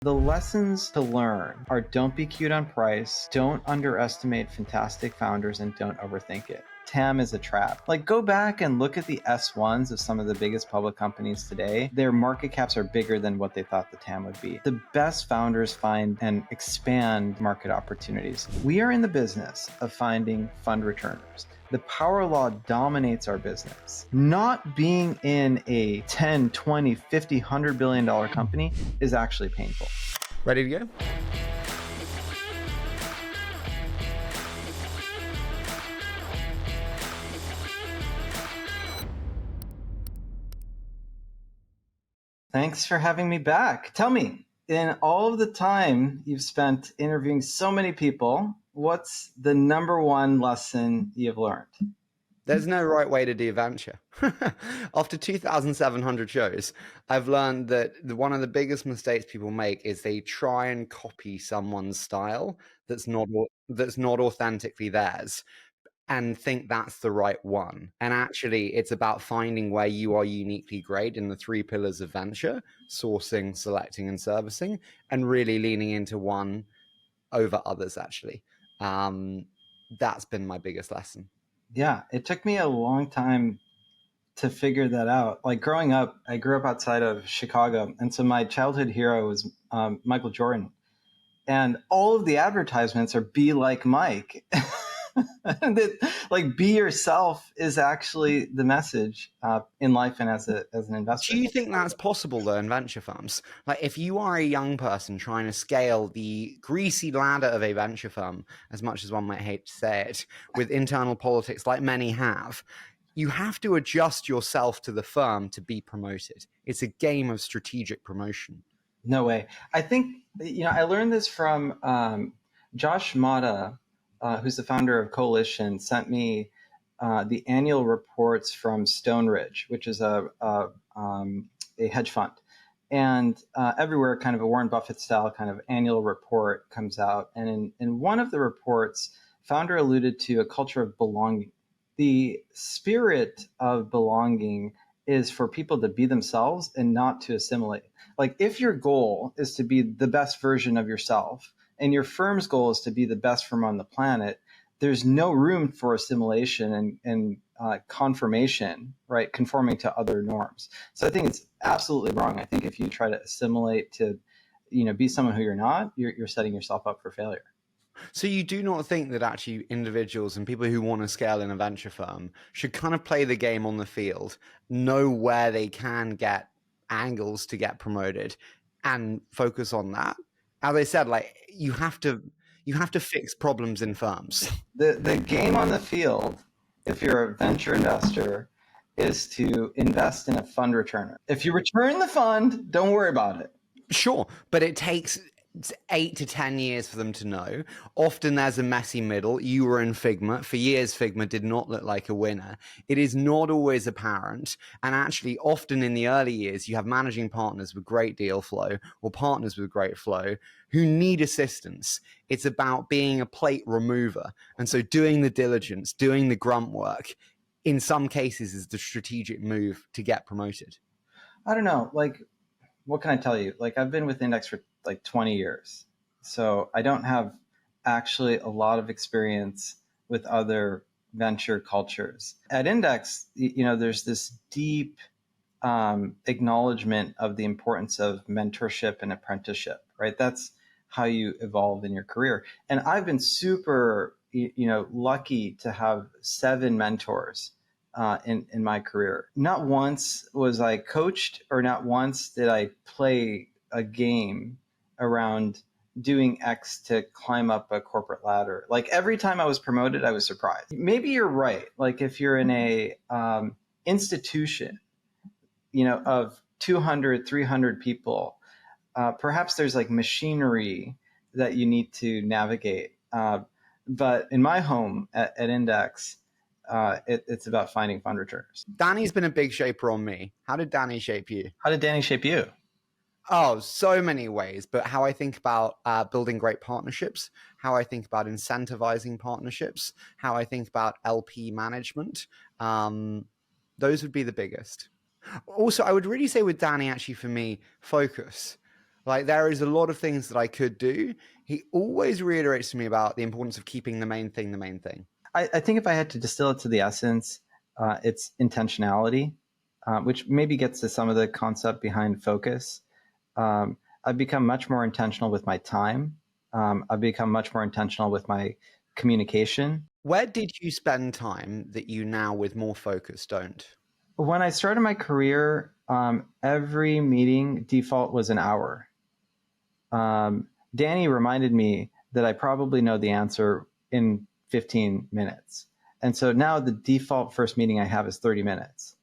The lessons to learn are don't be cute on price, don't underestimate fantastic founders, and don't overthink it. TAM is a trap. Like, go back and look at the S1s of some of the biggest public companies today. Their market caps are bigger than what they thought the TAM would be. The best founders find and expand market opportunities. We are in the business of finding fund returners. The power law dominates our business. Not being in a 10, 20, 50, $100 billion company is actually painful. Ready to go? Thanks for having me back. Tell me, in all of the time you've spent interviewing so many people, what's the number one lesson you've learned? There's no right way to do venture. After 2,700 shows, I've learned that one of the biggest mistakes people make is they try and copy someone's style that's not authentically theirs and think that's the right one. And actually, it's about finding where you are uniquely great in the 3 pillars of venture: sourcing, selecting, and servicing, and really leaning into one over others, actually. That's been my biggest lesson. Yeah, it took me a long time to figure that out. Like, growing up, I grew up outside of Chicago, and so my childhood hero was Michael Jordan. And all of the advertisements are be like Mike. Like, be yourself is actually the message in life and as an investor. Do you think that's possible, though, in venture firms? Like, if you are a young person trying to scale the greasy ladder of a venture firm, as much as one might hate to say it, with internal politics like many have, you have to adjust yourself to the firm to be promoted. It's a game of strategic promotion. No way. I think, I learned this from Josh Mata, who's the founder of Coalition, sent me the annual reports from Stone Ridge, which is a hedge fund. And everywhere, kind of a Warren Buffett style kind of annual report comes out. And in one of the reports, founder alluded to a culture of belonging. The spirit of belonging is for people to be themselves and not to assimilate. Like, if your goal is to be the best version of yourself and your firm's goal is to be the best firm on the planet, there's no room for assimilation and confirmation, right? Conforming to other norms. So I think it's absolutely wrong. I think if you try to assimilate to, be someone who you're not, you're setting yourself up for failure. So you do not think that actually individuals and people who want to scale in a venture firm should kind of play the game on the field, know where they can get angles to get promoted, and focus on that? As I said, like, you have to fix problems in firms. The game on the field, if you're a venture investor, is to invest in a fund returner. If you return the fund, don't worry about it. Sure, but it takes 8 to 10 years for them to know. Often there's a messy middle. You were in Figma. For years, Figma did not look like a winner. It is not always apparent. And actually, often in the early years, you have managing partners with great deal flow or partners with great flow who need assistance. It's about being a plate remover. And so doing the diligence, doing the grunt work, in some cases is the strategic move to get promoted. I don't know. Like, what can I tell you? Like, I've been with Index for like 20 years. So I don't have actually a lot of experience with other venture cultures. At Index, there's this deep acknowledgement of the importance of mentorship and apprenticeship, right? That's how you evolve in your career. And I've been super, lucky to have 7 mentors in my career. Not once was I coached, or not once did I play a game around doing X to climb up a corporate ladder. Like, every time I was promoted, I was surprised. Maybe you're right. Like, if you're in a institution, of 200, 300 people, perhaps there's like machinery that you need to navigate. But in my home at Index, it's about finding fund returners. Danny's been a big shaper on me. How did Danny shape you? How did Danny shape you? Oh, so many ways. But how I think about building great partnerships, how I think about incentivizing partnerships, how I think about LP management, those would be the biggest. Also, I would really say with Danny, actually, for me, focus. Like, there is a lot of things that I could do. He always reiterates to me about the importance of keeping the main thing the main thing. I think if I had to distill it to the essence, it's intentionality, which maybe gets to some of the concept behind focus. I've become much more intentional with my time. I've become much more intentional with my communication. Where did you spend time that you now, with more focus, don't? When I started my career, every meeting default was an hour. Danny reminded me that I probably know the answer in 15 minutes. And so now the default first meeting I have is 30 minutes.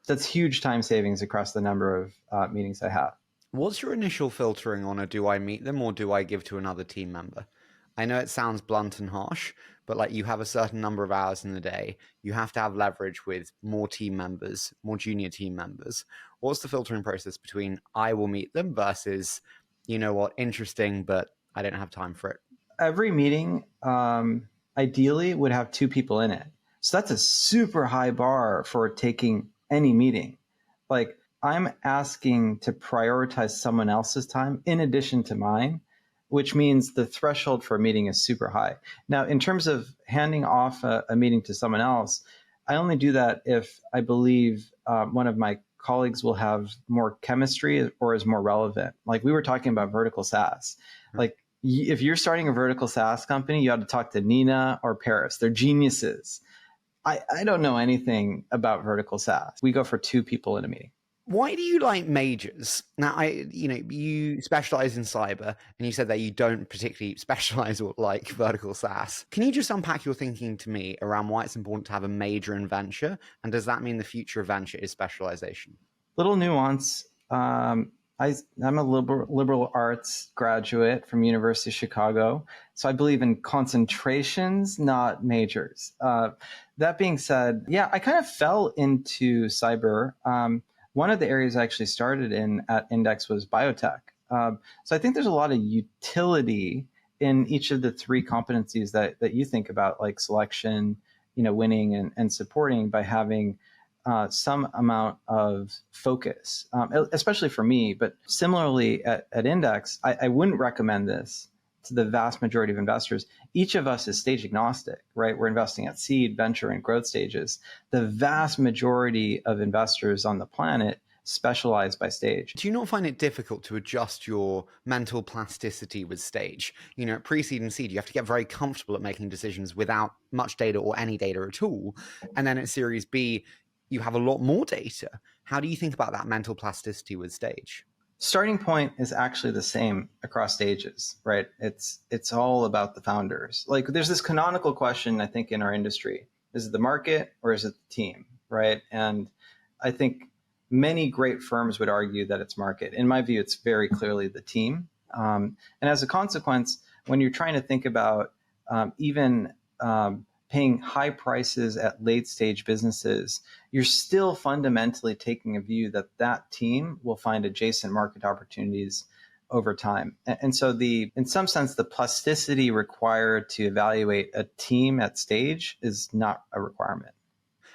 That's huge time savings across the number of meetings I have. What's your initial filtering on a do I meet them or do I give to another team member? I know it sounds blunt and harsh, but like, you have a certain number of hours in the day. You have to have leverage with more team members, more junior team members. What's the filtering process between I will meet them versus, you know what, interesting, but I don't have time for it? Every meeting ideally would have two people in it. So that's a super high bar for taking any meeting. Like, I'm asking to prioritize someone else's time in addition to mine, which means the threshold for a meeting is super high. Now, in terms of handing off a meeting to someone else, I only do that if I believe one of my colleagues will have more chemistry or is more relevant. Like, we were talking about vertical SaaS. Like, if you're starting a vertical SaaS company, you ought to talk to Nina or Paris. They're geniuses. I don't know anything about vertical SaaS. We go for two people in a meeting. Why do you like majors? Now, you specialize in cyber, and you said that you don't particularly specialize or like vertical SaaS. Can you just unpack your thinking to me around why it's important to have a major in venture, and does that mean the future of venture is specialization? Little nuance. I'm a liberal arts graduate from University of Chicago, so I believe in concentrations, not majors. That being said, yeah, I kind of fell into cyber. One of the areas I actually started in at Index was biotech. So I think there's a lot of utility in each of the three competencies that you think about, like selection, winning and supporting, by having some amount of focus, especially for me. But similarly at Index, I wouldn't recommend this to the vast majority of investors. Each of us is stage agnostic, right? We're investing at seed, venture, and growth stages. The vast majority of investors on the planet specialize by stage. Do you not find it difficult to adjust your mental plasticity with stage? At pre-seed and seed, you have to get very comfortable at making decisions without much data or any data at all. And then at Series B, you have a lot more data. How do you think about that mental plasticity with stage? Starting point is actually the same across stages, right? It's all about the founders. Like, there's this canonical question, I think, in our industry: is it the market or is it the team, right? And I think many great firms would argue that it's market. In my view, it's very clearly the team. And as a consequence, when you're trying to think about even paying high prices at late stage businesses, you're still fundamentally taking a view that that team will find adjacent market opportunities over time. And so in some sense, the plasticity required to evaluate a team at stage is not a requirement.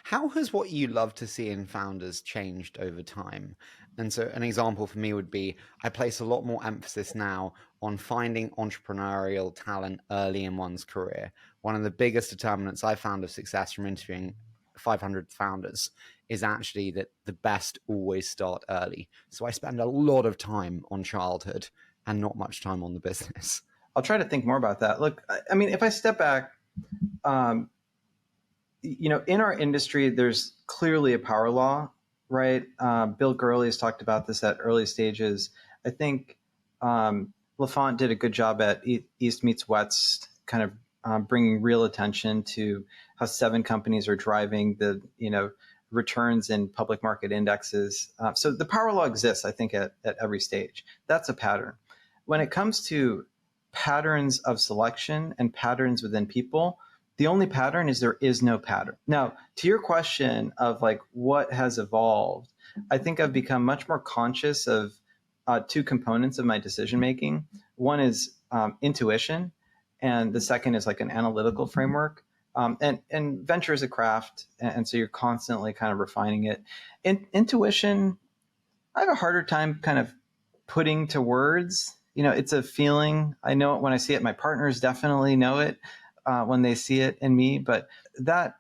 How has what you love to see in founders changed over time? And so an example for me would be, I place a lot more emphasis now on finding entrepreneurial talent early in one's career. One of the biggest determinants I found of success from interviewing 500 founders is actually that the best always start early. So I spend a lot of time on childhood and not much time on the business. I'll try to think more about that. Look, I mean, if I step back, in our industry, there's clearly a power law, right? Bill Gurley has talked about this at early stages. I think LaFont did a good job at East Meets West, kind of bringing real attention to how 7 companies are driving the returns in public market indexes. So the power law exists, I think, at every stage. That's a pattern. When it comes to patterns of selection and patterns within people, the only pattern is there is no pattern. Now, to your question of like what has evolved, I think I've become much more conscious of 2 components of my decision making. One is intuition, and the second is like an analytical framework. And venture is a craft, and so you're constantly kind of refining it. Intuition, I have a harder time kind of putting to words. It's a feeling. I know it when I see it. My partners definitely know it when they see it in me. But that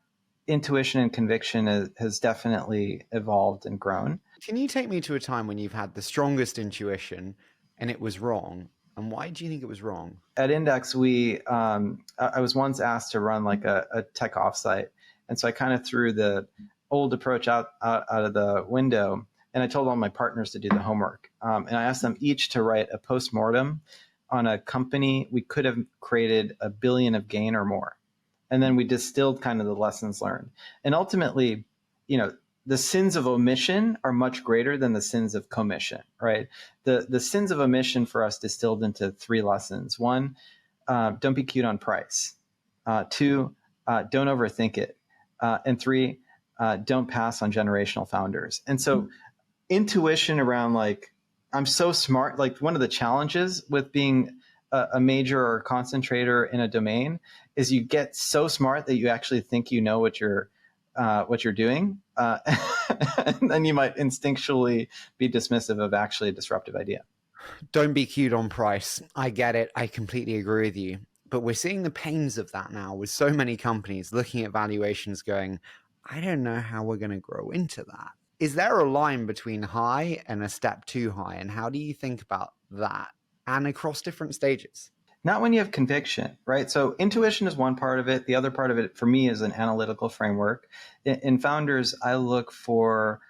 intuition and conviction has definitely evolved and grown. Can you take me to a time when you've had the strongest intuition and it was wrong? And why do you think it was wrong? At Index, I was once asked to run like a tech offsite. And so I kind of threw the old approach out of the window. And I told all my partners to do the homework. And I asked them each to write a postmortem on a company we could have created $1 billion of gain or more. And then we distilled kind of the lessons learned. And ultimately, the sins of omission are much greater than the sins of commission, right? The sins of omission for us distilled into 3 lessons. 1, don't be cute on price. 2, don't overthink it. And 3, don't pass on generational founders. And so intuition around like, I'm so smart, like one of the challenges with being a major or concentrator in a domain is you get so smart that you actually think you know what you're doing, and then you might instinctually be dismissive of actually a disruptive idea. Don't be cute on price. I get it. I completely agree with you. But we're seeing the pains of that now with so many companies looking at valuations going, I don't know how we're going to grow into that. Is there a line between high and a step too high? And how do you think about that and across different stages? Not when you have conviction, right? So intuition is one part of it. The other part of it for me is an analytical framework. In founders, I look for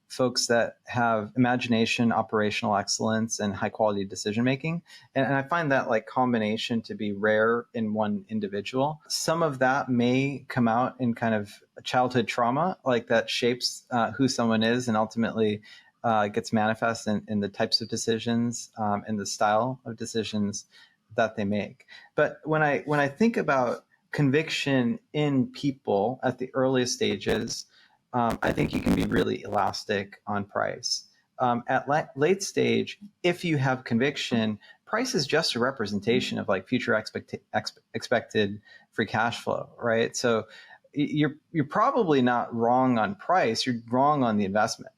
folks that have imagination, operational excellence, and high quality decision making. And I find that like combination to be rare in one individual. Some of that may come out in kind of childhood trauma, like that shapes who someone is and ultimately gets manifest in the types of decisions and the style of decisions that they make. But when I think about conviction in people at the earliest stages, I think you can be really elastic on price. At late stage, if you have conviction, price is just a representation of like future expected free cash flow, right? So you're probably not wrong on price. You're wrong on the investment.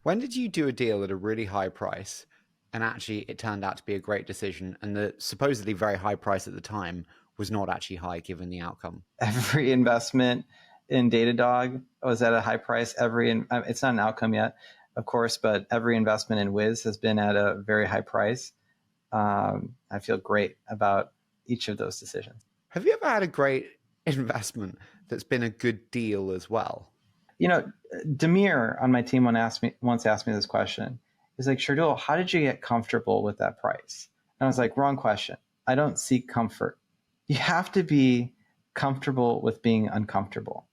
When did you do a deal at a really high price and actually it turned out to be a great decision and the supposedly very high price at the time was not actually high given the outcome? Every investment in Datadog was at a high price. It's not an outcome yet, of course, but every investment in Wiz has been at a very high price. I feel great about each of those decisions. Have you ever had a great investment that's been a good deal as well? Demir on my team once asked me this question. He's like, Shardul, how did you get comfortable with that price? And I was like, wrong question. I don't seek comfort. You have to be comfortable with being uncomfortable.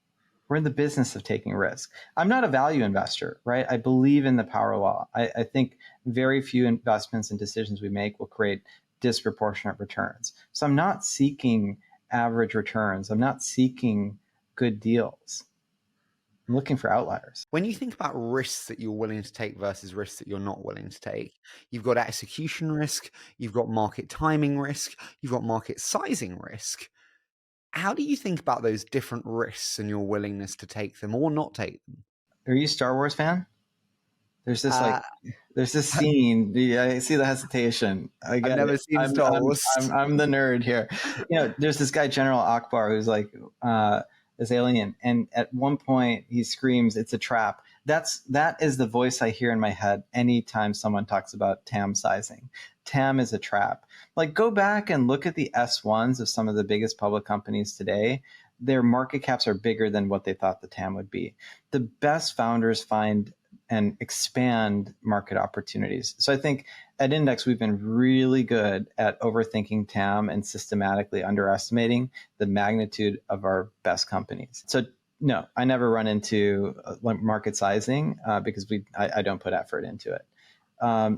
We're in the business of taking risk. I'm not a value investor, right? I believe in the power law. I think very few investments and decisions we make will create disproportionate returns. So I'm not seeking average returns. I'm not seeking good deals. I'm looking for outliers. When you think about risks that you're willing to take versus risks that you're not willing to take, you've got execution risk, you've got market timing risk, you've got market sizing risk. How do you think about those different risks and your willingness to take them or not take them? Are you a Star Wars fan? There's this scene. I see the hesitation. I've never seen Star Wars. I'm the nerd here. There's this guy, General Akbar, who's like this alien, and at one point he screams, "It's a trap." That is the voice I hear in my head anytime someone talks about TAM sizing. TAM is a trap. Like, go back and look at the S1s of some of the biggest public companies today. Their market caps are bigger than what they thought the TAM would be. The best founders find and expand market opportunities. So I think at Index, we've been really good at overthinking TAM and systematically underestimating the magnitude of our best companies. So no, I never run into market sizing because I don't put effort into it.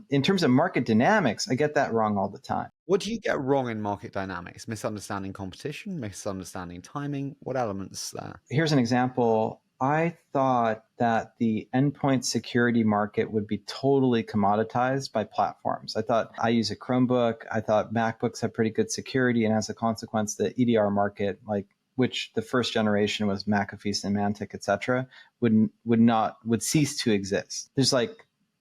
In terms of market dynamics, I get that wrong all the time. What do you get wrong in market dynamics? Misunderstanding competition, misunderstanding timing? What elements there? Here's an example. I thought that the endpoint security market would be totally commoditized by platforms. I thought I use a Chromebook. I thought MacBooks have pretty good security. And as a consequence, the EDR market, which the first generation was McAfee, Symantec, et cetera, would cease to exist. There's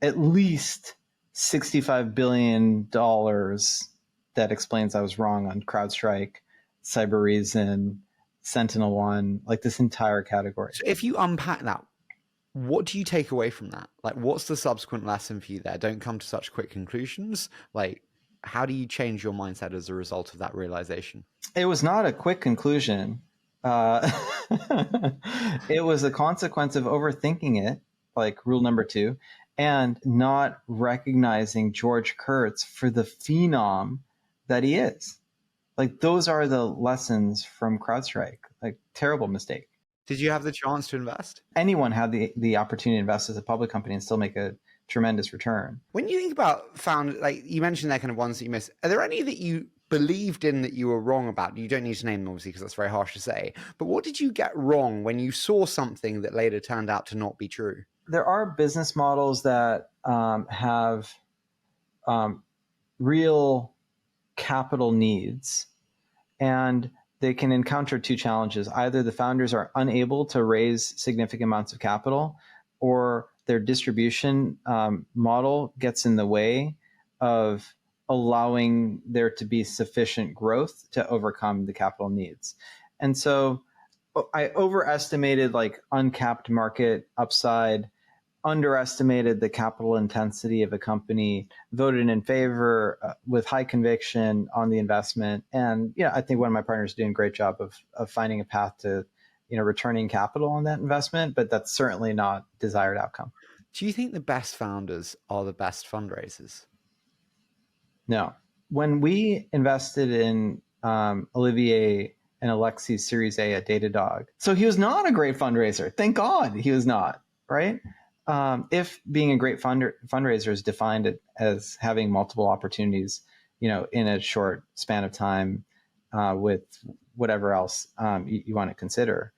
at least $65 billion that explains I was wrong on CrowdStrike, Cybereason, SentinelOne, like this entire category. So if you unpack that, what do you take away from that? Like, what's the subsequent lesson for you there? Don't come to such quick conclusions. Like, how do you change your mindset as a result of that realization? It was not a quick conclusion. It was a consequence of overthinking it, like rule number 2, and not recognizing George Kurtz for the phenom that he is. Like, those are the lessons from CrowdStrike. Like, terrible mistake. Did you have the chance to invest? Anyone had the opportunity to invest as a public company and still make a tremendous return. When you think about like you mentioned they're kind of ones that you missed, are there any that you believed in that you were wrong about? You don't need to name them, obviously, because that's very harsh to say. But what did you get wrong when you saw something that later turned out to not be true? There are business models that have real capital needs, and they can encounter 2 challenges. Either the founders are unable to raise significant amounts of capital, or their distribution model gets in the way of allowing there to be sufficient growth to overcome the capital needs. And so I overestimated like uncapped market upside, underestimated the capital intensity of a company, voted in favor with high conviction on the investment. And I think one of my partners is doing a great job of finding a path to returning capital on that investment, but that's certainly not desired outcome. Do you think the best founders are the best fundraisers? No. When we invested in Olivier and Alexi's Series A at Datadog, so he was not a great fundraiser. Thank God he was not, right? If being a great fundraiser is defined as having multiple opportunities, in a short span of time, with whatever else you want to consider,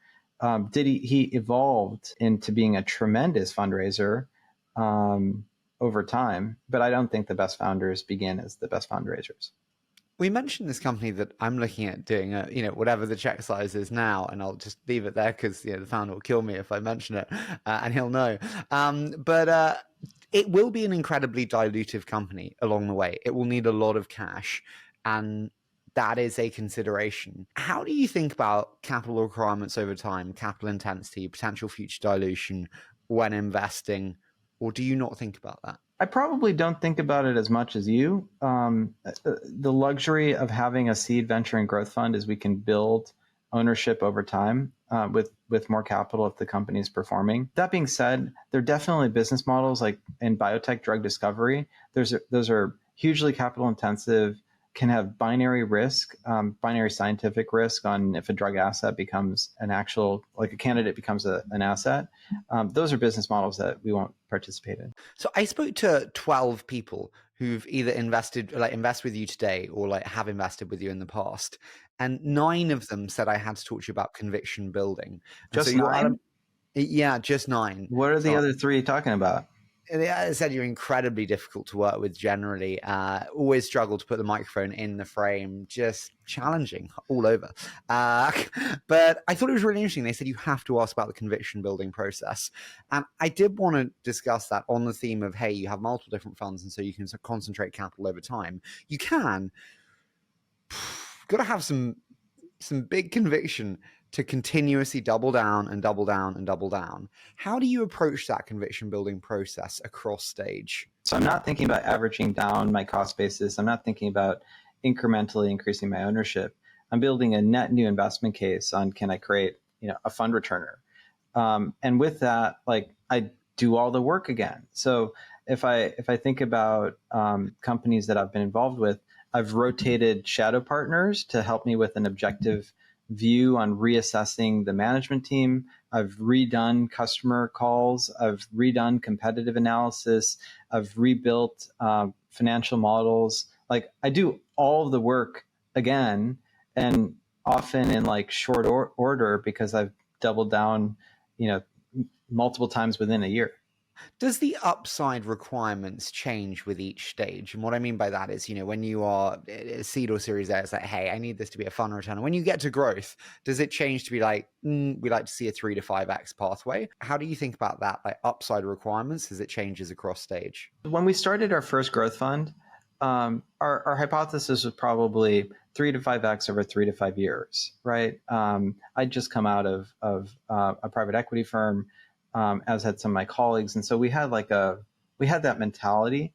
he evolved into being a tremendous fundraiser over time, but I don't think the best founders begin as the best fundraisers. We mentioned this company that I'm looking at doing, whatever the check size is now, and I'll just leave it there because the founder will kill me if I mention it, and he'll know. But it will be an incredibly dilutive company along the way. It will need a lot of cash, and that is a consideration. How do you think about capital requirements over time, capital intensity, potential future dilution when investing, or do you not think about that? I probably don't think about it as much as you. The luxury of having a seed venture and growth fund is we can build ownership over time with more capital if the company is performing. That being said, there are definitely business models like in biotech drug discovery. Those are hugely capital intensive, can have binary risk, binary scientific risk on if a drug asset becomes an actual, like a candidate becomes an asset. Those are business models that we won't participate in. So I spoke to 12 people who've either invest with you today or have invested with you in the past. And 9 of them said I had to talk to you about conviction building. Just 9? Yeah, just 9. What are the other 3 talking about? I said you're incredibly difficult to work with generally. Always struggle to put the microphone in the frame. Just challenging all over. But I thought it was really interesting. They said you have to ask about the conviction building process. And I did want to discuss that on the theme of, hey, you have multiple different funds and so you can concentrate capital over time. You can. Got to have some big conviction to continuously double down and double down and double down. How do you approach that conviction building process across stage? So I'm not thinking about averaging down my cost basis. I'm not thinking about incrementally increasing my ownership. I'm building a net new investment case on, can I create, a fund returner? And with that, I do all the work again. So if I think about companies that I've been involved with, I've rotated shadow partners to help me with an objective view on reassessing the management team. I've redone customer calls. I've redone competitive analysis. I've rebuilt financial models. I do all of the work again, and often in short order because I've doubled down, multiple times within a year. Does the upside requirements change with each stage? And what I mean by that is, when you are seed or series A, it's like, hey, I need this to be a fun return. And when you get to growth, does it change to be like, we like to see a 3 to 5x pathway? How do you think about that, like upside requirements as it changes across stage? When we started our first growth fund, our hypothesis was probably 3 to 5x over 3 to 5 years, right? I'd just come out of a private equity firm, as had some of my colleagues, and so we had that mentality.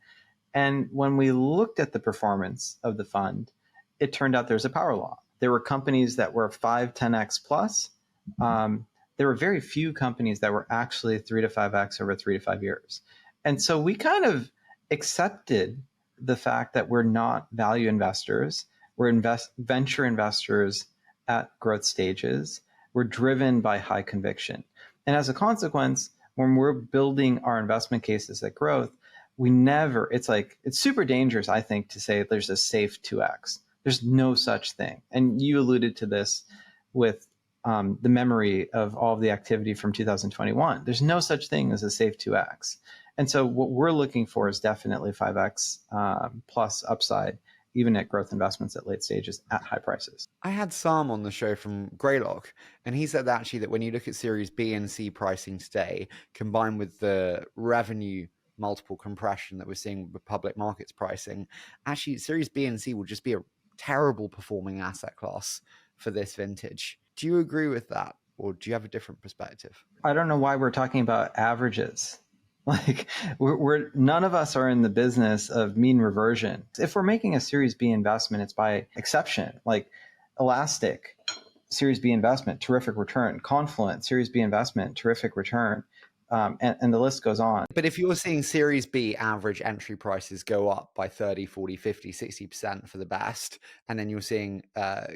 And when we looked at the performance of the fund, it turned out there's a power law. There were companies that were 5, 10x plus. There were very few companies that were actually 3 to 5x over 3 to 5 years. And so we kind of accepted the fact that we're not value investors. We're venture investors at growth stages. We're driven by high conviction. And as a consequence, when we're building our investment cases at growth, it's super dangerous, I think, to say there's a safe 2x. There's no such thing. And you alluded to this with the memory of all of the activity from 2021. There's no such thing as a safe 2x. And so what we're looking for is definitely 5x plus upside, even at growth investments at late stages at high prices. I had Sam on the show from Greylock, and he said that actually that when you look at Series B and C pricing today, combined with the revenue multiple compression that we're seeing with public markets pricing, actually Series B and C will just be a terrible performing asset class for this vintage. Do you agree with that, or do you have a different perspective? I don't know why we're talking about averages. Like we're none of us are in the business of mean reversion. If we're making a Series B investment, it's by exception. Like Elastic, Series B investment, terrific return. Confluent, Series B investment, terrific return. And the list goes on. But if you're seeing Series B average entry prices go up by 30, 40, 50, 60% for the best, and then you're seeing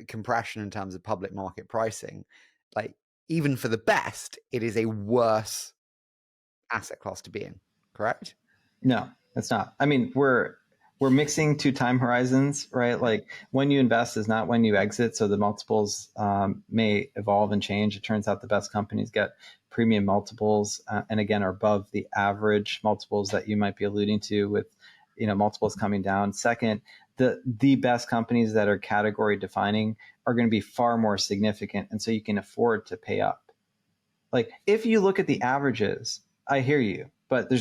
compression in terms of public market pricing, like even for the best, it is a worse asset class to be in, correct? No, it's not. I mean, we're mixing two time horizons, right? Like when you invest is not when you exit. So the multiples may evolve and change. It turns out the best companies get premium multiples and again are above the average multiples that you might be alluding to with multiples coming down. Second, the best companies that are category defining are going to be far more significant. And so you can afford to pay up. Like if you look at the averages, I hear you, but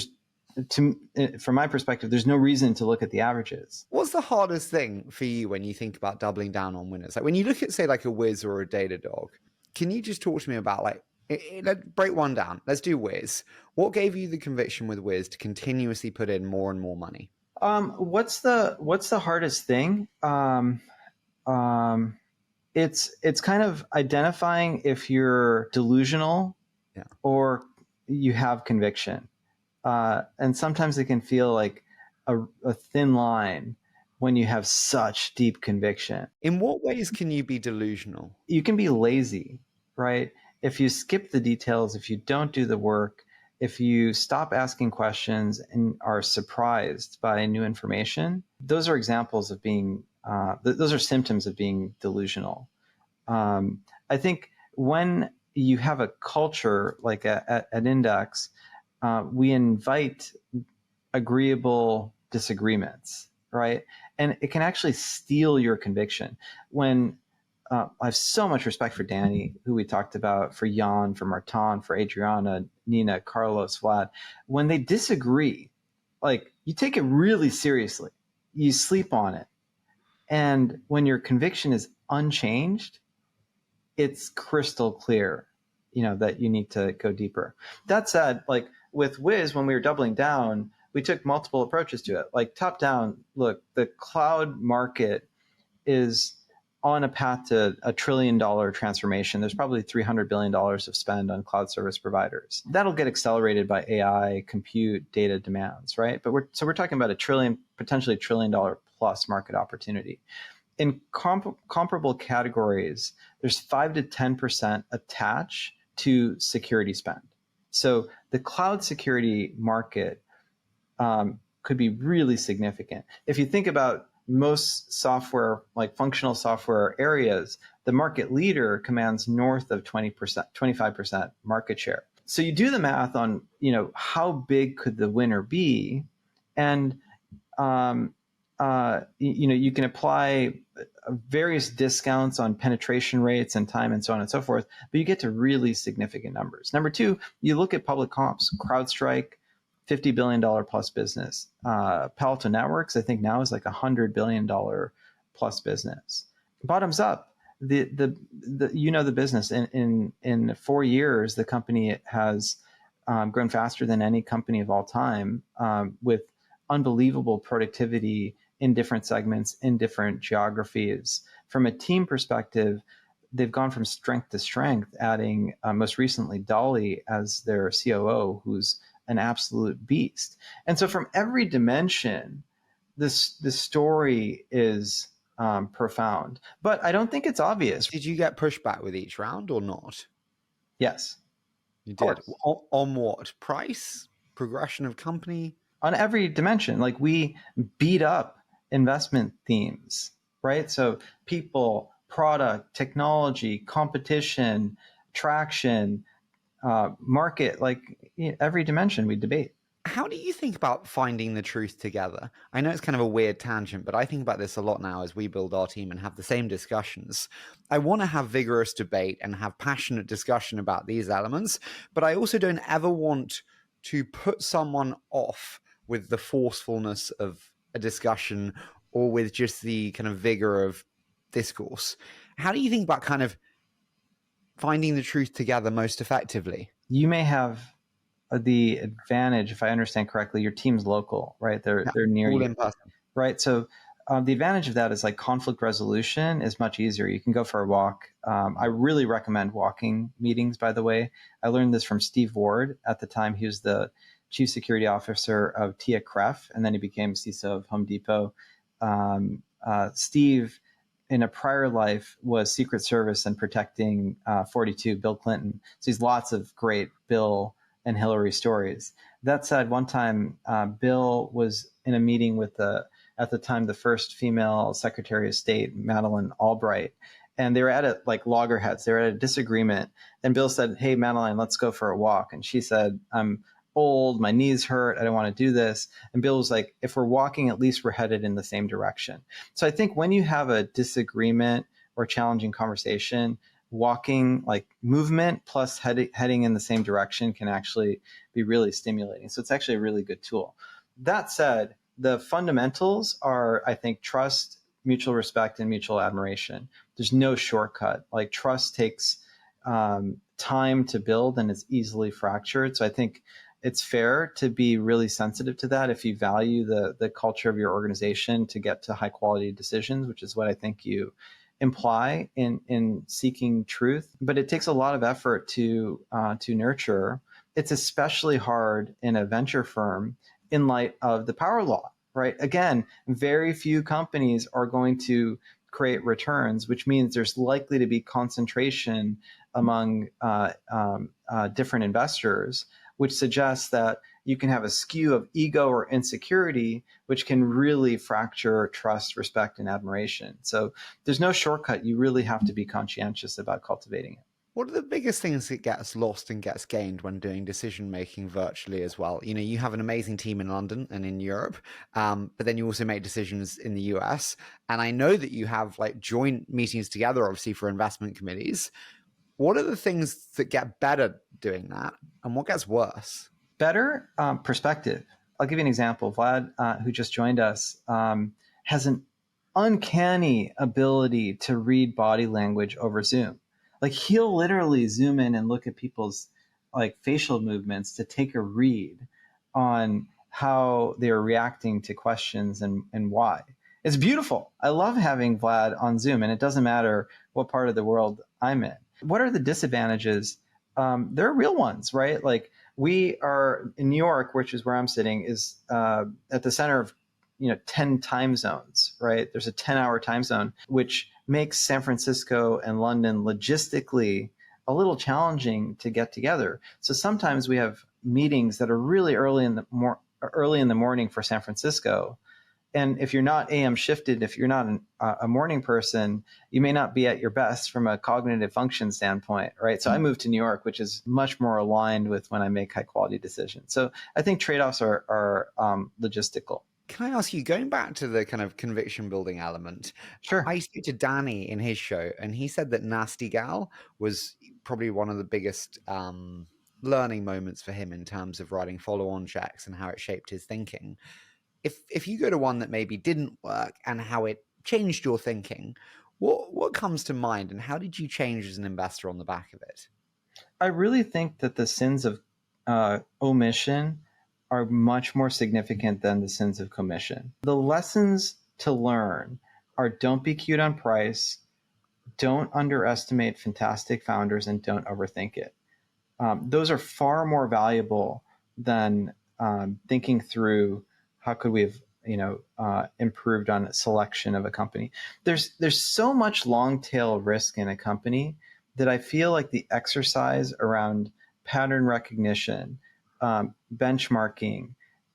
from my perspective, there's no reason to look at the averages. What's the hardest thing for you when you think about doubling down on winners? Like when you look at, say, like a Wiz or a Datadog, can you just talk to me about let's break one down. Let's do Wiz. What gave you the conviction with Wiz to continuously put in more and more money? What's the hardest thing? It's kind of identifying if you're delusional or you have conviction. And sometimes it can feel like a thin line when you have such deep conviction. In what ways can you be delusional? You can be lazy, right? If you skip the details, if you don't do the work, if you stop asking questions and are surprised by new information, those are examples of those are symptoms of being delusional. I think when you have a culture like at Index, we invite agreeable disagreements, right? And it can actually steal your conviction. When I have so much respect for Danny, who we talked about, for Jan, for Martin, for Adriana, Nina, Carlos, Vlad. When they disagree, like you take it really seriously, you sleep on it. And when your conviction is unchanged, it's crystal clear, that you need to go deeper. That said, like with Wiz, when we were doubling down, we took multiple approaches to it. Like top down, look, the cloud market is on a path to $1 trillion transformation. There's probably $300 billion of spend on cloud service providers. That'll get accelerated by AI, compute, data demands, right? But we're talking about potentially $1 trillion plus market opportunity. In comparable categories, there's 5 to 10% attach to security spend. So the cloud security market could be really significant. If you think about most software, like functional software areas, the market leader commands north of 20%, 25% market share. So you do the math on, how big could the winner be, and you can apply various discounts on penetration rates and time and so on and so forth, but you get to really significant numbers. Number two, you look at public comps. CrowdStrike, $50 billion plus business. Palo Alto Networks, I think now is like $100 billion plus business. Bottoms up, the business in 4 years, the company has grown faster than any company of all time, with unbelievable productivity in different segments, in different geographies. From a team perspective, they've gone from strength to strength, adding most recently Dolly as their COO, who's an absolute beast. And so from every dimension, this story is profound. But I don't think it's obvious. Did you get pushback with each round or not? Yes. You did. On what? Price? Progression of company? On every dimension. Like, we beat up investment themes, right? So people, product, technology, competition, traction, market, like every dimension we debate. How do you think about finding the truth together? I know it's kind of a weird tangent, but I think about this a lot now as we build our team and have the same discussions. I want to have vigorous debate and have passionate discussion about these elements, but I also don't ever want to put someone off with the forcefulness of a discussion or with just the kind of vigor of discourse. How do you think about kind of finding the truth together most effectively? You may have the advantage, if I understand correctly, your team's local, right? They're near all you, in person. Right? So the advantage of that is like conflict resolution is much easier. You can go for a walk. I really recommend walking meetings, by the way. I learned this from Steve Ward. At the time, he was the chief security officer of Tia Kref, and then he became CISO of Home Depot. Steve, in a prior life, was Secret Service and protecting 42 Bill Clinton. So he's lots of great Bill and Hillary stories. That said, one time Bill was in a meeting with at the time, the first female Secretary of State, Madeleine Albright, and they were at loggerheads. They were at a disagreement, and Bill said, "Hey, Madeleine, let's go for a walk." And she said, "I'm old, my knees hurt, I don't want to do this." And Bill was like, "If we're walking, at least we're headed in the same direction." So I think when you have a disagreement or challenging conversation, walking, like movement plus heading in the same direction, can actually be really stimulating. So it's actually a really good tool. That said, the fundamentals are, I think, trust, mutual respect, and mutual admiration. There's no shortcut. Like, trust takes time to build and is easily fractured. So I think it's fair to be really sensitive to that if you value the culture of your organization to get to high quality decisions, which is what I think you imply in seeking truth. But it takes a lot of effort to nurture. It's especially hard in a venture firm in light of the power law, right? Again, very few companies are going to create returns, which means there's likely to be concentration among different investors, which suggests that you can have a skew of ego or insecurity, which can really fracture trust, respect, and admiration. So there's no shortcut. You really have to be conscientious about cultivating it. What are the biggest things that gets lost and gets gained when doing decision making virtually as well? You know, you have an amazing team in London and in Europe, but then you also make decisions in the US. And I know that you have like joint meetings together, obviously, for investment committees. What are the things that get better doing that, and what gets worse? Better perspective. I'll give you an example. Vlad, who just joined us, has an uncanny ability to read body language over Zoom. Like, he'll literally zoom in and look at people's like facial movements to take a read on how they're reacting to questions and why. It's beautiful. I love having Vlad on Zoom, and it doesn't matter what part of the world I'm in. What are the disadvantages? There are real ones, right? Like, we are in New York, which is where I'm sitting, is at the center of 10 time zones, right? There's a 10-hour time zone, which makes San Francisco and London logistically a little challenging to get together. So sometimes we have meetings that are really early in the morning for San Francisco, And if you're not AM shifted, if you're not a morning person, you may not be at your best from a cognitive function standpoint, right? So I moved to New York, which is much more aligned with when I make high quality decisions. So I think trade-offs are logistical. Can I ask you, going back to the kind of conviction building element, Sure. I spoke to Danny in his show, and he said that Nasty Gal was probably one of the biggest learning moments for him in terms of writing follow-on checks and how it shaped his thinking. If you go to one that maybe didn't work and how it changed your thinking, what comes to mind, and how did you change as an investor on the back of it? I really think that the sins of omission are much more significant than the sins of commission. The lessons to learn are don't be cute on price, don't underestimate fantastic founders, and don't overthink it. Those are far more valuable than thinking through how could we have improved on selection of a company. There's so much long tail risk in a company that I feel like the exercise around pattern recognition, benchmarking,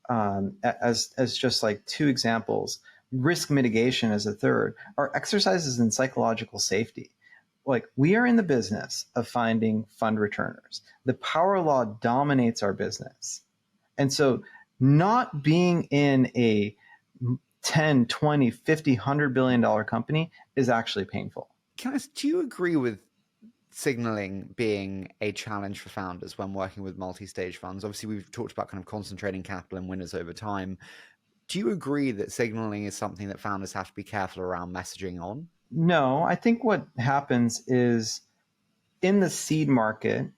as just like two examples, risk mitigation as a third, are exercises in psychological safety. Like, we are in the business of finding fund returners. The power law dominates our business. And so not being in a 10, 20, 50, $100 billion company is actually painful. Do you agree with signaling being a challenge for founders when working with multi-stage funds? Obviously, we've talked about kind of concentrating capital and winners over time. Do you agree that signaling is something that founders have to be careful around messaging on? No, I think what happens is in the seed market,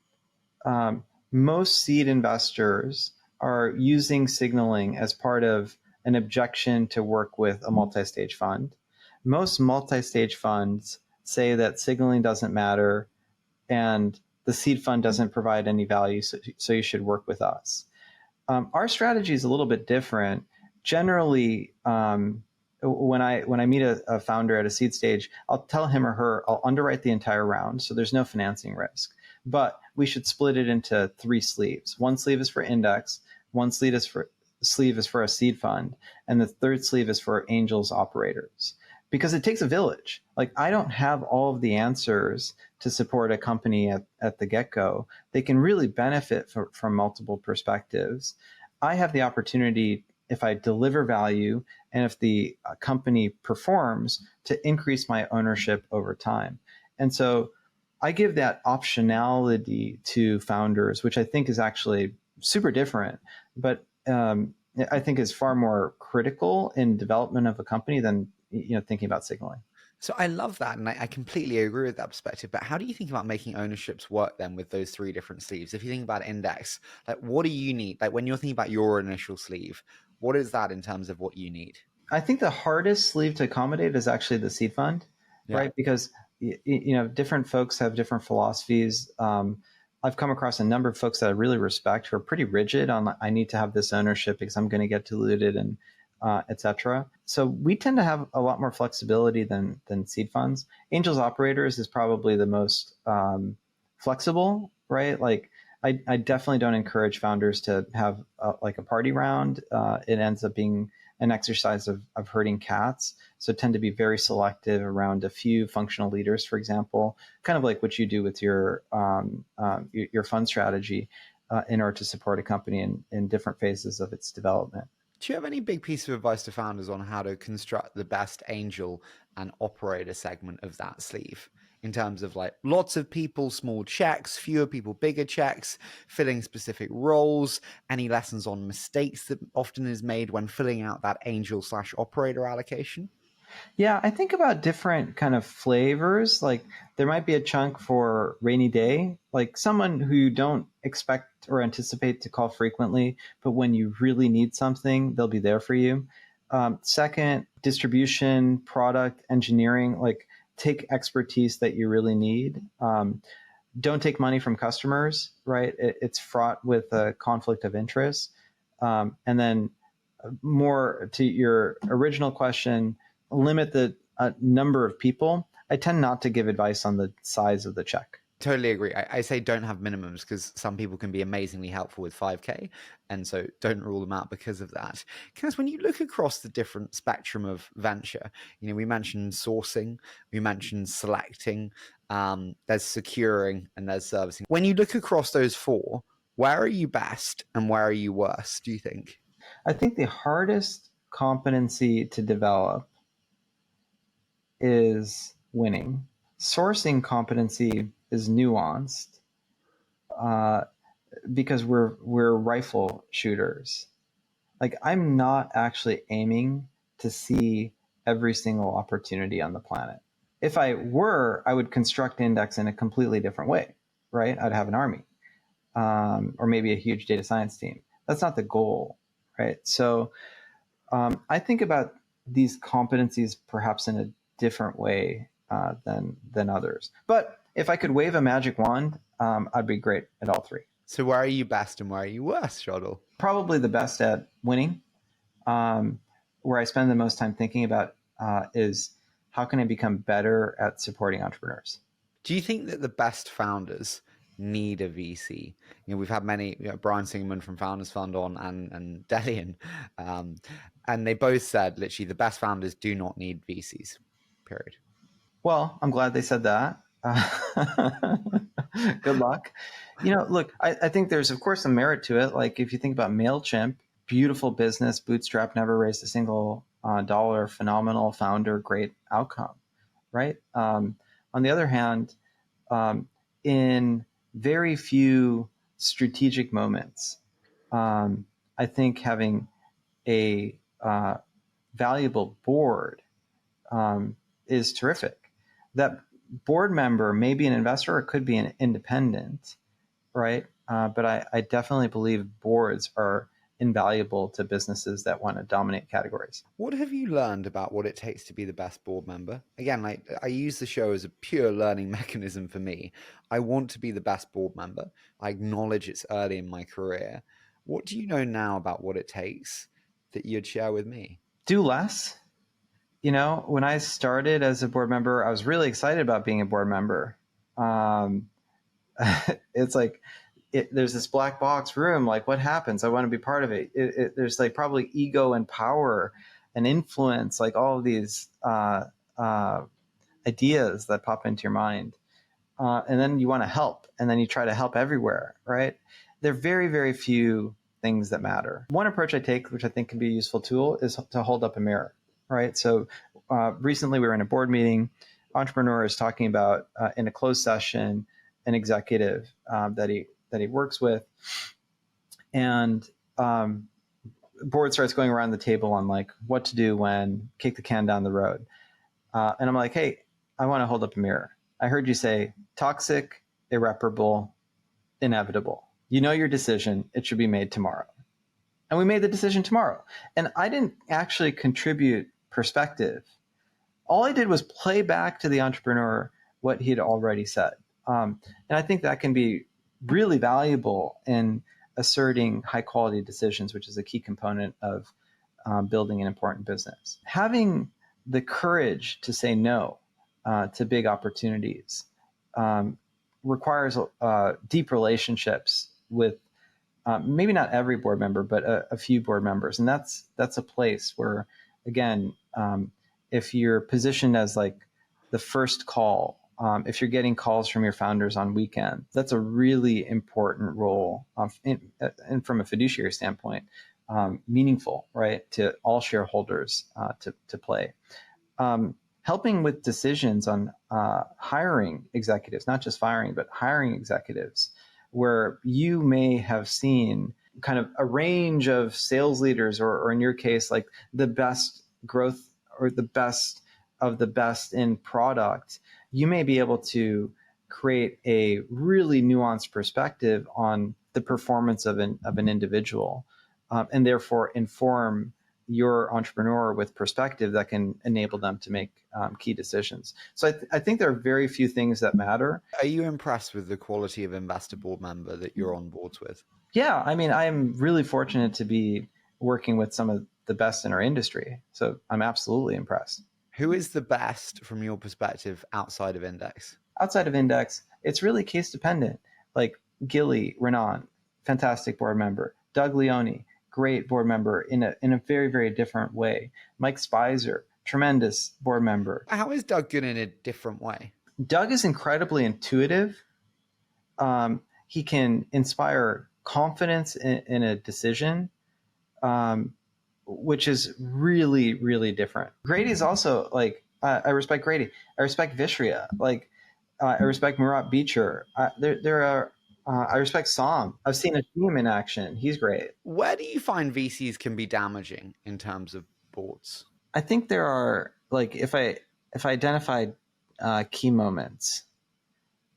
most seed investors are using signaling as part of an objection to work with a multi-stage fund. Most multi-stage funds say that signaling doesn't matter and the seed fund doesn't provide any value, so you should work with us. Our strategy is a little bit different. Generally, when I meet a founder at a seed stage, I'll tell him or her I'll underwrite the entire round, so there's no financing risk. But we should split it into 3 sleeves. One sleeve is for index, one sleeve is for a seed fund, and the third sleeve is for angels operators. Because it takes a village. Like, I don't have all of the answers to support a company at the get-go. They can really benefit from multiple perspectives. I have the opportunity, if I deliver value and if the company performs, to increase my ownership over time. And so I give that optionality to founders, which I think is actually super different, but I think is far more critical in development of a company than thinking about signaling. So I love that, and I completely agree with that perspective. But how do you think about making ownerships work then with those 3 different sleeves? If you think about index, like, what do you need? Like, when you're thinking about your initial sleeve, what is that in terms of what you need? I think the hardest sleeve to accommodate is actually the seed fund, right? Because different folks have different philosophies. I've come across a number of folks that I really respect who are pretty rigid on, I need to have this ownership because I'm going to get diluted and etc. So we tend to have a lot more flexibility than seed funds. Angels operators is probably the most flexible, right? Like, I definitely don't encourage founders to have like a party round. It ends up being an exercise of herding cats. So tend to be very selective around a few functional leaders, for example, kind of like what you do with your fund strategy in order to support a company in different phases of its development. Do you have any big piece of advice to founders on how to construct the best angel and operator segment of that sleeve? In terms of, like, lots of people, small checks, fewer people, bigger checks, filling specific roles, any lessons on mistakes that often is made when filling out that angel/operator allocation? Yeah, I think about different kind of flavors. Like, there might be a chunk for rainy day, like someone who you don't expect or anticipate to call frequently, but when you really need something, they'll be there for you. Second, distribution, product, engineering, like, take expertise that you really need. Don't take money from customers, right? It's fraught with a conflict of interest. And then more to your original question, limit the number of people. I tend not to give advice on the size of the check. Totally agree. I say don't have minimums because some people can be amazingly helpful with 5K. And so don't rule them out because of that. Because when you look across the different spectrum of venture, we mentioned sourcing, we mentioned selecting, there's securing, and there's servicing. When you look across those four, where are you best and where are you worst, do you think? I think the hardest competency to develop is winning. Sourcing competency is nuanced because we're rifle shooters. Like, I'm not actually aiming to see every single opportunity on the planet. If I were, I would construct index in a completely different way, right? I'd have an army, or maybe a huge data science team. That's not the goal, right? So I think about these competencies perhaps in a different way than others. But if I could wave a magic wand, I'd be great at all three. So where are you best and where are you worst, Shardul? Probably the best at winning. Where I spend the most time thinking about is how can I become better at supporting entrepreneurs? Do you think that the best founders need a VC? We've had many, Brian Singerman from Founders Fund on and Delian, and they both said literally the best founders do not need VCs, period. Well, I'm glad they said that. Good luck. Look, I think there's, of course, some merit to it. Like, if you think about MailChimp, beautiful business, bootstrap, never raised a single dollar, phenomenal founder, great outcome, right? On the other hand, in very few strategic moments, I think having a valuable board is terrific. That board member may be an investor or it could be an independent, right? But I definitely believe boards are invaluable to businesses that want to dominate categories. What have you learned about what it takes to be the best board member? Again, I use the show as a pure learning mechanism for me. I want to be the best board member. I acknowledge it's early in my career. What do you know now about what it takes that you'd share with me? Do less. When I started as a board member, I was really excited about being a board member. It's like, there's this black box room. Like, what happens? I want to be part of it. There's like probably ego and power and influence, like all of these ideas that pop into your mind. And then you want to help, and then you try to help everywhere, right? There are very, very few things that matter. One approach I take, which I think can be a useful tool, is to hold up a mirror, right? So recently we were in a board meeting. Entrepreneur is talking about in a closed session an executive that he works with, and board starts going around the table on like what to do when kick the can down the road. And I'm like, hey, I want to hold up a mirror. I heard you say toxic, irreparable, inevitable. You know your decision. It should be made tomorrow. And we made the decision tomorrow. And I didn't actually contribute perspective. All I did was play back to the entrepreneur what he had already said. And I think that can be really valuable in asserting high quality decisions, which is a key component of building an important business. Having the courage to say no to big opportunities requires deep relationships with maybe not every board member, but a few board members. And that's a place where, again, if you're positioned as like the first call, if you're getting calls from your founders on weekends, that's a really important role, and from a fiduciary standpoint, meaningful, right, to all shareholders to play. Helping with decisions on hiring executives, not just firing, but hiring executives, where you may have seen kind of a range of sales leaders, or in your case, like the best growth or the best of the best in product, you may be able to create a really nuanced perspective on the performance of an individual, and therefore inform your entrepreneur with perspective that can enable them to make key decisions. So I think there are very few things that matter. Are you impressed with the quality of investor board member that you're on boards with? Yeah, I mean, I'm really fortunate to be working with some of the best in our industry. So I'm absolutely impressed. Who is the best from your perspective outside of Index? Outside of Index, it's really case dependent. Like Gilly Renan, fantastic board member. Doug Leone, great board member in a very, very different way. Mike Spicer, tremendous board member. How is Doug good in a different way? Doug is incredibly intuitive. He can inspire confidence in a decision, which is really, really different. Grady is also like, I respect Grady. I respect Vishria. Like, I respect Murat Beecher. I respect Sam. I've seen a team in action. He's great. Where do you find VCs can be damaging in terms of boards? I think there are, like, if I identified key moments,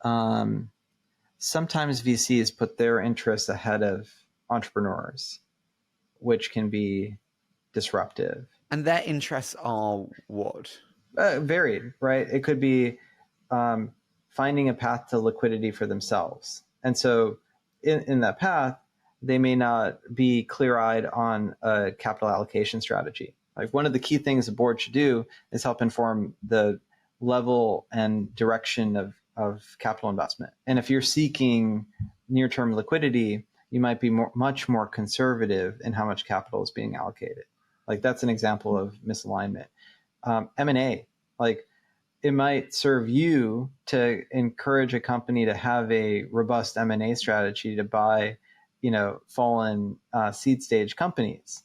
sometimes VCs put their interests ahead of entrepreneurs, which can be disruptive. And their interests are what? Varied, right? It could be finding a path to liquidity for themselves. And so in that path, they may not be clear-eyed on a capital allocation strategy. Like, one of the key things a board should do is help inform the level and direction of capital investment. And if you're seeking near-term liquidity, you might be much more conservative in how much capital is being allocated. Like, that's an example of misalignment. M&A, like, it might serve you to encourage a company to have a robust M&A strategy to buy, fallen seed stage companies,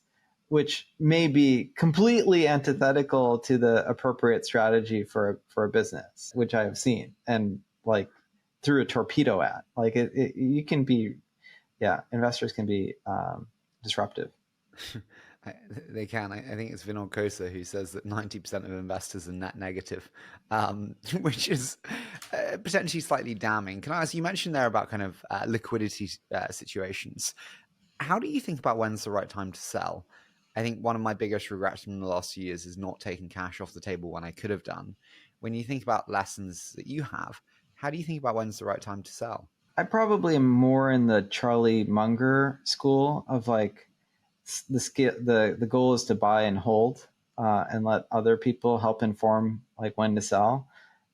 which may be completely antithetical to the appropriate strategy for a business, which I have seen, and like threw a torpedo at. Like, you can be, investors can be disruptive. They can. I think it's Vinod Kosa who says that 90% of investors are net negative, which is potentially slightly damning. Can I ask, you mentioned there about kind of liquidity situations. How do you think about when's the right time to sell? I think one of my biggest regrets from the last few years is not taking cash off the table when I could have done. When you think about lessons that you have, how do you think about when's the right time to sell? I probably am more in the Charlie Munger school of, like, the goal is to buy and hold and let other people help inform, like, when to sell.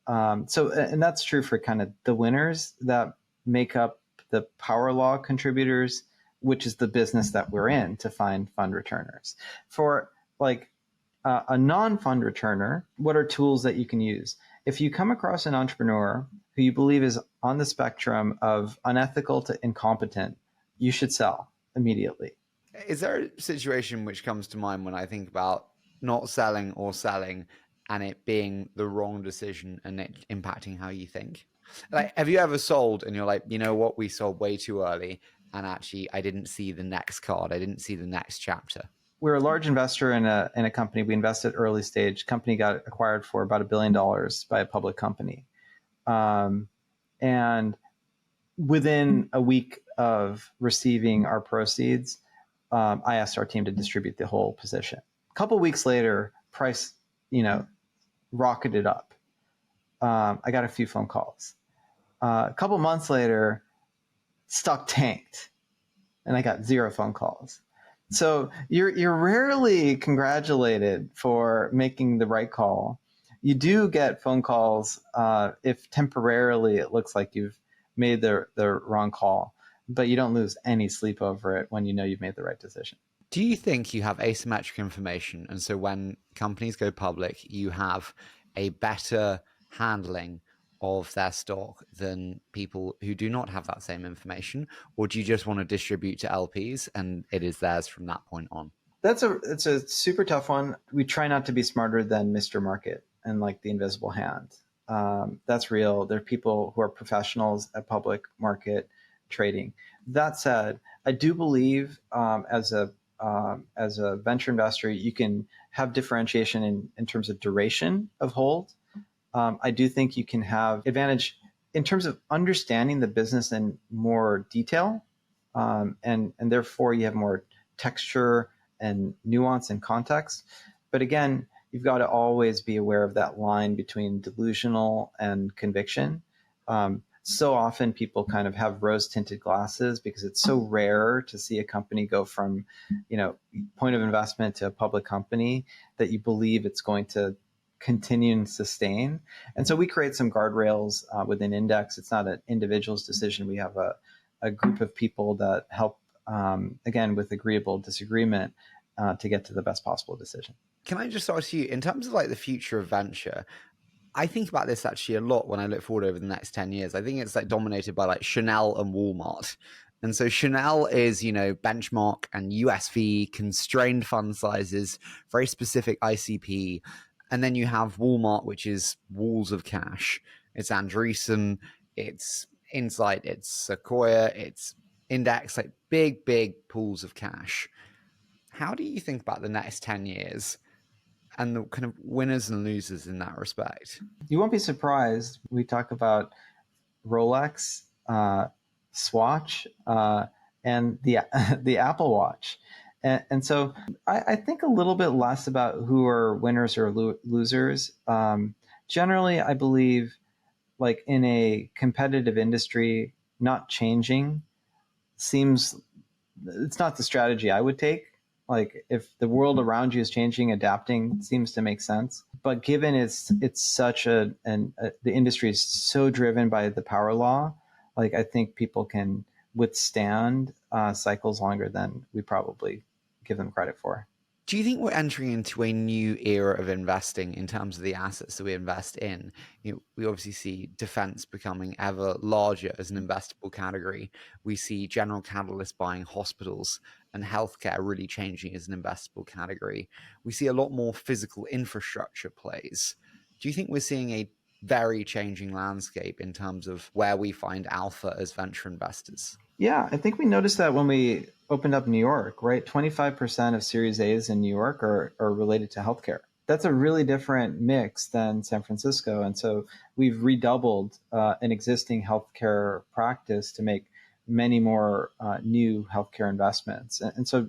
And that's true for kind of the winners that make up the power law contributors, which is the business that we're in to find fund returners. For, like, a non-fund returner, what are tools that you can use? If you come across an entrepreneur who you believe is on the spectrum of unethical to incompetent, you should sell immediately. Is there a situation which comes to mind when I think about not selling or selling and it being the wrong decision and it impacting how you think? Like, have you ever sold and you're like, you know what, we sold way too early and actually I didn't see the next card, I didn't see the next chapter? We're a large investor in a company. We invested early stage. Company got acquired for about $1 billion by a public company. And within a week of receiving our proceeds, I asked our team to distribute the whole position. A couple of weeks later, price, rocketed up. I got a few phone calls. A couple months later, stock tanked, and I got 0 phone calls. So you're rarely congratulated for making the right call. You do get phone calls if temporarily it looks like you've made the wrong call, but you don't lose any sleep over it when you know you've made the right decision. Do you think you have asymmetric information, and so when companies go public, you have a better handling of their stock than people who do not have that same information? Or do you just want to distribute to LPs and it is theirs from that point on? It's a super tough one. We try not to be smarter than Mr. Market and, like, the invisible hand. That's real. There are people who are professionals at public market trading. That said, I do believe as a venture investor, you can have differentiation in terms of duration of hold. I do think you can have advantage in terms of understanding the business in more detail, and therefore you have more texture and nuance and context. But again, you've got to always be aware of that line between delusional and conviction. So often people kind of have rose-tinted glasses because it's so rare to see a company go from, point of investment to a public company that you believe it's going to continue and sustain. And so we create some guardrails within Index. It's not an individual's decision. We have a group of people that help, again, with agreeable disagreement to get to the best possible decision. Can I just ask you, in terms of like the future of venture, I think about this actually a lot when I look forward over the next 10 years. I think it's like dominated by like Chanel and Walmart. And so Chanel is, benchmark and USV, constrained fund sizes, very specific ICP. And then you have Walmart, which is walls of cash. It's Andreessen, it's Insight, it's Sequoia, it's Index, like big pools of cash. How do you think about the next 10 years and the kind of winners and losers in that respect? You won't be surprised. We talk about Rolex, Swatch, and the Apple Watch. And so I think a little bit less about who are winners or losers. Generally, I believe like in a competitive industry, not changing seems, it's not the strategy I would take. Like if the world around you is changing, adapting seems to make sense. But given it's such the industry is so driven by the power law, like I think people can withstand cycles longer than we probably give them credit for. Do you think we're entering into a new era of investing in terms of the assets that we invest in? We obviously see defense becoming ever larger as an investable category. We see General Catalyst buying hospitals and healthcare really changing as an investable category. We see a lot more physical infrastructure plays. Do you think we're seeing a very changing landscape in terms of where we find alpha as venture investors? Yeah, I think we noticed that when we opened up New York, right? 25% of Series A's in New York are related to healthcare. That's a really different mix than San Francisco. And so we've redoubled an existing healthcare practice to make many more new healthcare investments. And so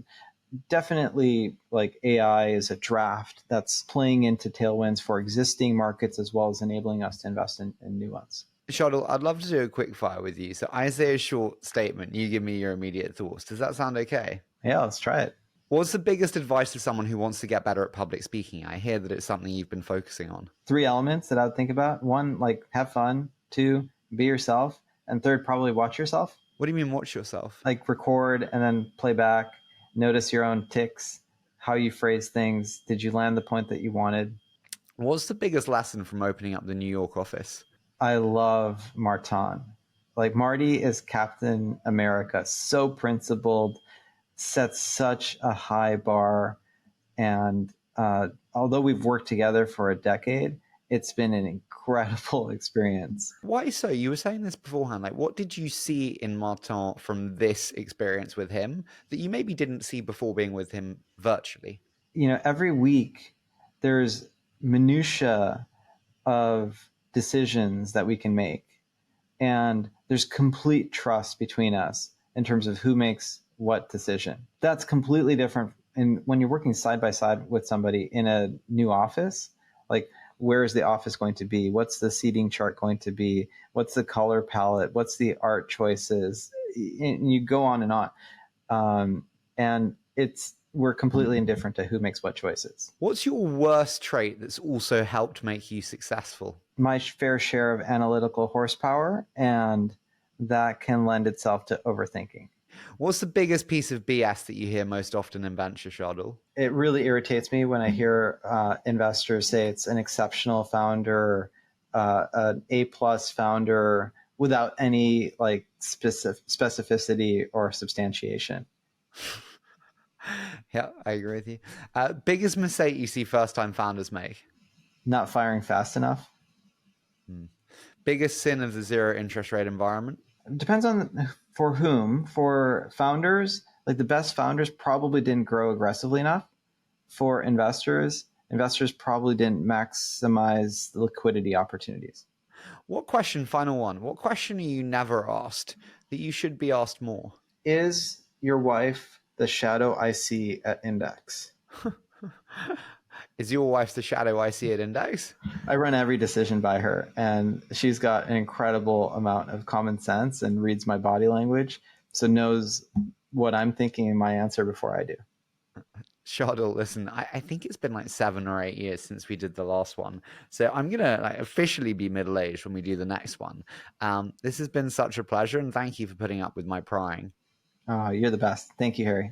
definitely like AI is a draft that's playing into tailwinds for existing markets as well as enabling us to invest in new ones. Shardul, I'd love to do a quick fire with you. So I say a short statement, you give me your immediate thoughts. Does that sound okay? Yeah, let's try it. What's the biggest advice to someone who wants to get better at public speaking? I hear that it's something you've been focusing on. 3 elements that I would think about. 1, like have fun. 2, be yourself. And 3rd, probably watch yourself. What do you mean watch yourself? Like record and then play back. Notice your own tics, how you phrase things. Did you land the point that you wanted? What's the biggest lesson from opening up the New York office? I love Martin. Like Marty is Captain America, so principled, sets such a high bar. And although we've worked together for a decade, it's been an incredible experience. Why so? You were saying this beforehand. Like, what did you see in Martin from this experience with him that you maybe didn't see before being with him virtually? Every week there's minutia of decisions that we can make. And there's complete trust between us in terms of who makes what decision. That's completely different. And when you're working side by side with somebody in a new office, like where is the office going to be? What's the seating chart going to be? What's the color palette? What's the art choices? And you go on and on. And we're completely indifferent to who makes what choices. What's your worst trait that's also helped make you successful? My fair share of analytical horsepower, and that can lend itself to overthinking. What's the biggest piece of BS that you hear most often in venture, Shardul? It really irritates me when I hear investors say it's an exceptional founder, an A+ founder without any like specificity or substantiation. Yeah, I agree with you. Biggest mistake you see first-time founders make? Not firing fast enough. Biggest sin of the zero interest rate environment? Depends on for whom. For founders, like the best founders probably didn't grow aggressively enough. For investors probably didn't maximize the liquidity opportunities. Final one, what question are you never asked that you should be asked more? Is your wife the shadow I see at Index? Is your wife the shadow I see at Index? I run every decision by her, and she's got an incredible amount of common sense and reads my body language, so knows what I'm thinking in my answer before I do. Shardul, listen, I think it's been like 7 or 8 years since we did the last one. So I'm gonna like officially be middle-aged when we do the next one. This has been such a pleasure, and thank you for putting up with my prying. You're the best. Thank you, Harry.